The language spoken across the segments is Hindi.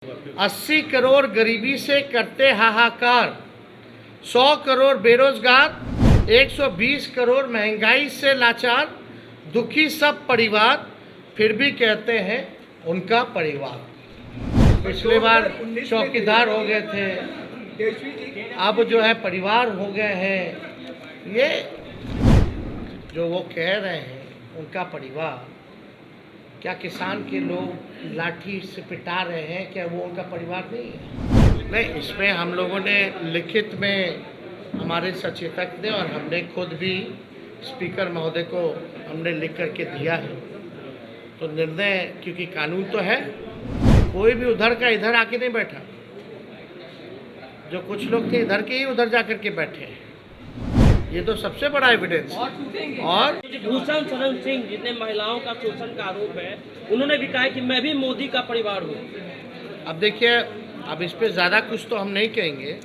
80 करोड़ गरीबी से करते हाहाकार, 100 करोड़ बेरोजगार, 120 करोड़ महंगाई से लाचार, दुखी सब परिवार, फिर भी कहते हैं उनका परिवार। पिछले बार चौकीदार हो गए थे, अब जो है परिवार हो गए हैं। ये जो वो कह रहे हैं उनका परिवार, क्या किसान के लोग लाठी से पिटा रहे हैं, क्या वो उनका परिवार नहीं है? नहीं, इसमें हम लोगों ने लिखित में हमारे सचेतक ने और हमने खुद भी स्पीकर महोदय को हमने लिख करके दिया है। तो निर्णय, क्योंकि कानून तो है, कोई भी उधर का इधर आके नहीं बैठा। जो कुछ लोग थे इधर के ही उधर जा करके बैठे हैं। ये तो सबसे बड़ा एविडेंस। और भूषण शरण सिंह, जितने महिलाओं का शोषण का आरोप है, उन्होंने भी कहा कि मैं भी मोदी का परिवार हूँ। अब देखिए, अब इस पे ज़्यादा कुछ तो हम नहीं कहेंगे,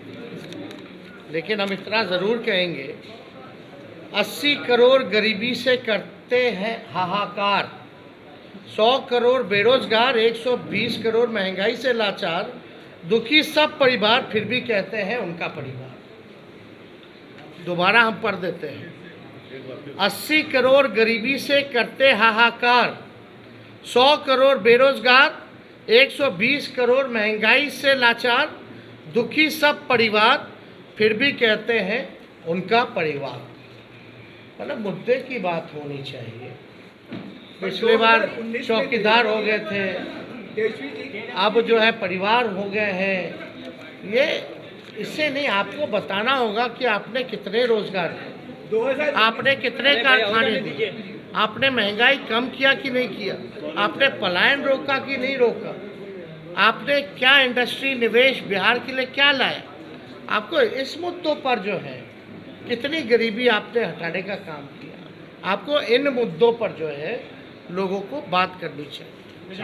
लेकिन हम इतना ज़रूर कहेंगे, 80 करोड़ गरीबी से करते हैं हाहाकार, 100 करोड़ बेरोजगार, 120 करोड़ महंगाई से लाचार, दुखी सब परिवार, फिर भी कहते हैं उनका परिवार। दोबारा हम पढ़ देते हैं। 80 करोड़ गरीबी से करते हाहाकार, 100 करोड़ बेरोजगार, 120 करोड़ महंगाई से लाचार, दुखी सब परिवार, फिर भी कहते हैं उनका परिवार। मतलब मुद्दे की बात होनी चाहिए। पिछले बार चौकीदार हो गए थे, अब जो है परिवार हो गए हैं। ये इससे नहीं, आपको बताना होगा कि आपने कितने रोजगार दिए, आपने कितने कारखाने दिए, आपने महंगाई कम किया कि नहीं किया, आपने पलायन रोका कि नहीं रोका, आपने क्या इंडस्ट्री निवेश बिहार के लिए क्या लाया। आपको इस मुद्दों पर जो है कितनी गरीबी आपने हटाने का काम किया, आपको इन मुद्दों पर जो है लोगों को बात करनी चाहिए। मोदी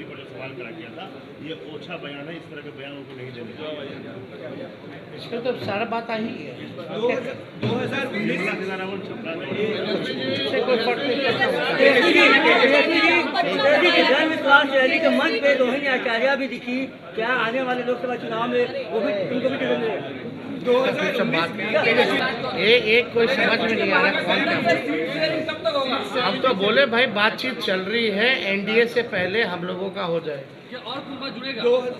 पर जो सवाल करा गया था, ये ओछा बयान है, इस तरह के बयान उनको नहीं देने। इसमें तो सारा बात आई है। 2019 से कोई फर्क नहीं जन विश्वास रैली के मंच पे रोहिणी आचार्य भी दिखी। क्या आने वाले लोकसभा चुनाव में वो भी उनको भी टिकट मिलेगा? एक कोई समझ में नहीं आ रहा कौन क्या। हम तो बोले भाई बातचीत चल रही है, एनडीए से पहले हम लोगों का हो जाए।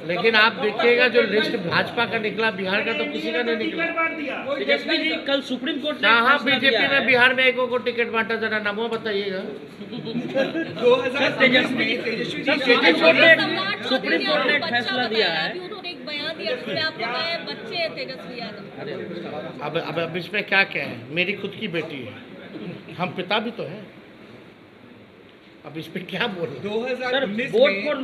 लेकिन आप देखिएगा जो लिस्ट भाजपा का निकला, बिहार का तो किसी का नहीं निकला। तेजस्वी जी कल सुप्रीम कोर्ट ने हाँ, बीजेपी ने बिहार में एक को टिकट बांटा, जरा नामों बताइएगा। सुप्रीम कोर्ट ने फैसला दिया है। अब इसमें क्या है, मेरी खुद की बेटी है, हम पिता भी तो हैं। अब इस पे क्या बोले? 2019 में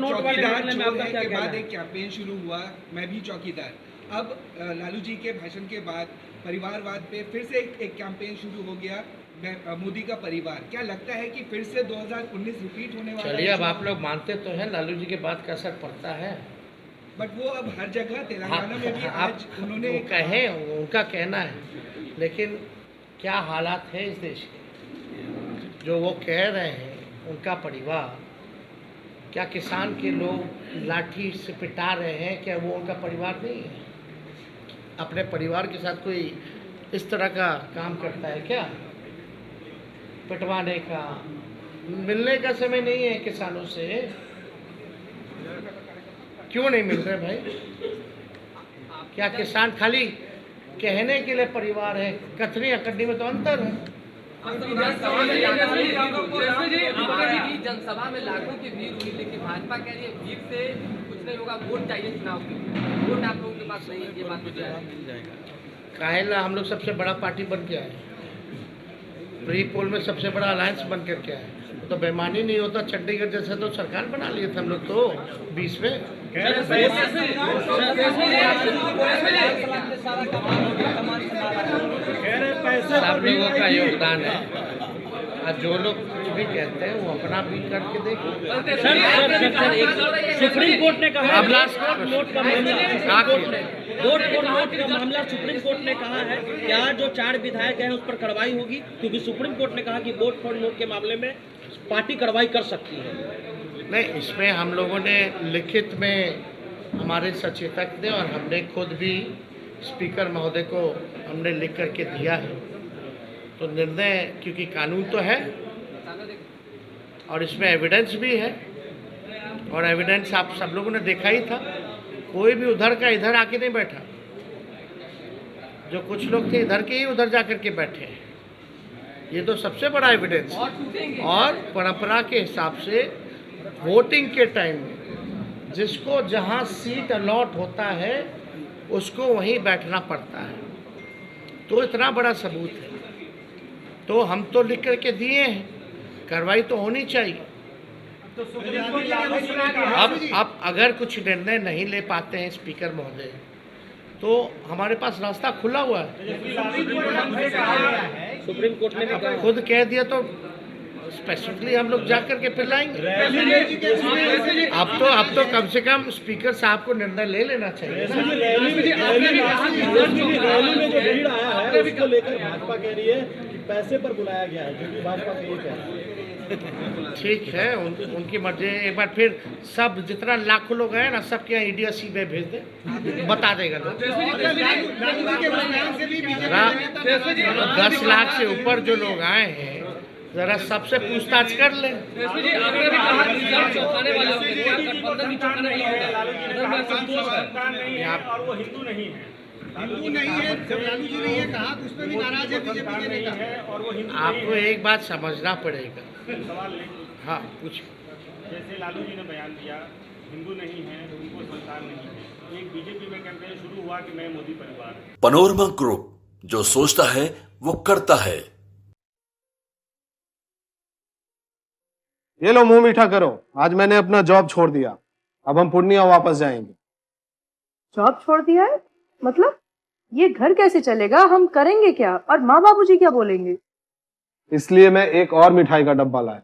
चौकीदार छोड़ने के बाद एक कैंपेन शुरू हुआ, मैं भी चौकीदार। अब लालू जी के भाषण के बाद परिवारवाद पे फिर से एक कैंपेन शुरू हो गया, मोदी का परिवार। क्या लगता है कि फिर से 2019 रिपीट होने वाला है? चलिए, अब आप लोग मानते तो हैं लालू जी के बात का असर पड़ता है, बट वो अब हर जगह तेलंगाना में भी आज उन्होंने कहे, उनका कहना है, लेकिन क्या हालात है इस देश के, जो वो कह रहे हैं उनका परिवार, क्या किसान के लोग लाठी से पिटा रहे हैं, क्या वो उनका परिवार नहीं है? अपने परिवार के साथ कोई इस तरह का काम करता है क्या? पिटवाने का, मिलने का समय नहीं है किसानों से। क्यों नहीं मिल रहे भाई? क्या किसान खाली कहने के लिए परिवार है? कथनी अकड़नी में तो अंतर है। जनसभा में लाखों की भीड़ हुई, लेकिन भाजपा कह रही है भीड़ से कुछ नहीं होगा, वोट चाहिए चुनाव के लिए। वोट आप लोगों के पास नहीं है, ये बात मुझे मिल जाएगा। काहेला हम लोग सबसे बड़ा पार्टी बन के आए, प्री पोल में सबसे बड़ा अलायंस बन करके आए। तो बेईमानी नहीं होता, चंडीगढ़ जैसे तो सरकार बना लिए थे हम लोग तो 20 में। सब लोगों का योगदान है। आज जो लोग कुछ भी कहते हैं वो अपना भी करके देखें। सुप्रीम कोर्ट ने कहा अब लास्ट नोट का मामला नोट का मामला सुप्रीम कोर्ट ने कहा है क्या जो 4 विधायक हैं उस पर कार्रवाई होगी, क्योंकि सुप्रीम कोर्ट ने कहा कि वोट फॉर नोट के मामले में पार्टी कार्रवाई कर सकती है। नहीं, इसमें हम लोगों ने लिखित में हमारे सचेतक ने और हमने खुद भी स्पीकर महोदय को हमने लिख करके दिया है। तो निर्णय, क्योंकि कानून तो है और इसमें एविडेंस भी है, और एविडेंस आप सब लोगों ने देखा ही था। कोई भी उधर का इधर आके नहीं बैठा, जो कुछ लोग थे इधर के ही उधर जा कर के बैठे हैं। ये तो सबसे बड़ा एविडेंस है। और परंपरा के हिसाब से वोटिंग के टाइम में जिसको जहां सीट अलॉट होता है उसको वहीं बैठना पड़ता है। तो इतना बड़ा सबूत है, तो हम तो लिख करके दिए हैं, कार्रवाई तो होनी चाहिए। अब अगर कुछ निर्णय नहीं ले पाते हैं स्पीकर महोदय, तो हमारे पास रास्ता खुला हुआ है। सुप्रीम कोर्ट ने भी कहा, खुद कह दिया तो स्पेसिफिकली हम लोग जा करके फिर लाएंगे। अब तो कम से कम स्पीकर साहब को निर्णय ले लेना चाहिए। रैली में जो भीड़ आया है उसको लेकर भाजपा कह रही है कि पैसे पर बुलाया गया है, क्योंकि भाजपा का ये कह रही है। ठीक है, उनकी मर्जी। एक बार फिर सब जितना लाखों लोग हैं ना, सबके यहाँ ईडी सीबीआई भेज दे, बता देगा लोग। 10 लाख से ऊपर जो लोग आए हैं जरा सबसे पूछताछ कर ले। हिंदू नहीं है, जब लालू जी ने ये कहा तो उसमें भी नाराज है बीजेपी के नेता। आपको एक बात समझना पड़ेगा। हाँ, कुछ जैसे लालू जी ने बयान दिया हिंदू नहीं है, उनको संतान नहीं है। एक बीजेपी में कैंपेन शुरू हुआ कि मैं मोदी परिवार। पनोरमा ग्रुप, जो सोचता है वो करता है। ये लो मुंह मीठा करो, आज मैंने अपना जॉब छोड़ दिया, अब हम पूर्णिया वापस जाएंगे। जॉब छोड़ दिया है? मतलब ये घर कैसे चलेगा, हम करेंगे क्या, और माँ बाबूजी क्या बोलेंगे? इसलिए मैं एक और मिठाई का डब्बा लाया।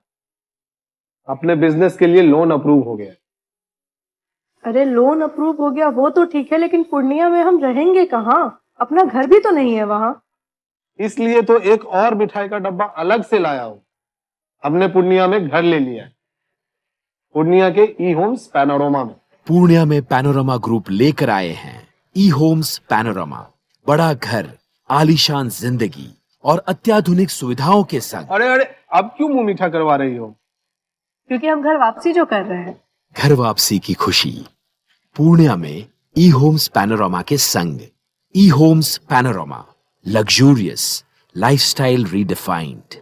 अपने बिजनेस के लिए लोन अप्रूव हो गया। अरे लोन अप्रूव हो गया वो तो ठीक है, लेकिन पूर्णिया में हम रहेंगे कहाँ? अपना घर भी तो नहीं है वहाँ। इसलिए तो एक और मिठाई का डब्बा अलग से लाया हूँ। हमने पूर्णिया में घर ले लिया है, पूर्णिया के ई होम्स पैनोरमा में। पूर्णिया में पैनोरमा ग्रुप लेकर आए हैं ई होम्स पैनोरमा। बड़ा घर, आलीशान जिंदगी और अत्याधुनिक सुविधाओं के संग। अरे अब क्यों मुंह मीठा करवा रही हो? क्योंकि हम घर वापसी जो कर रहे हैं। घर वापसी की खुशी पूर्णिया में ई होम्स पैनोरमा के संग। E Homes Panorama, luxurious lifestyle redefined.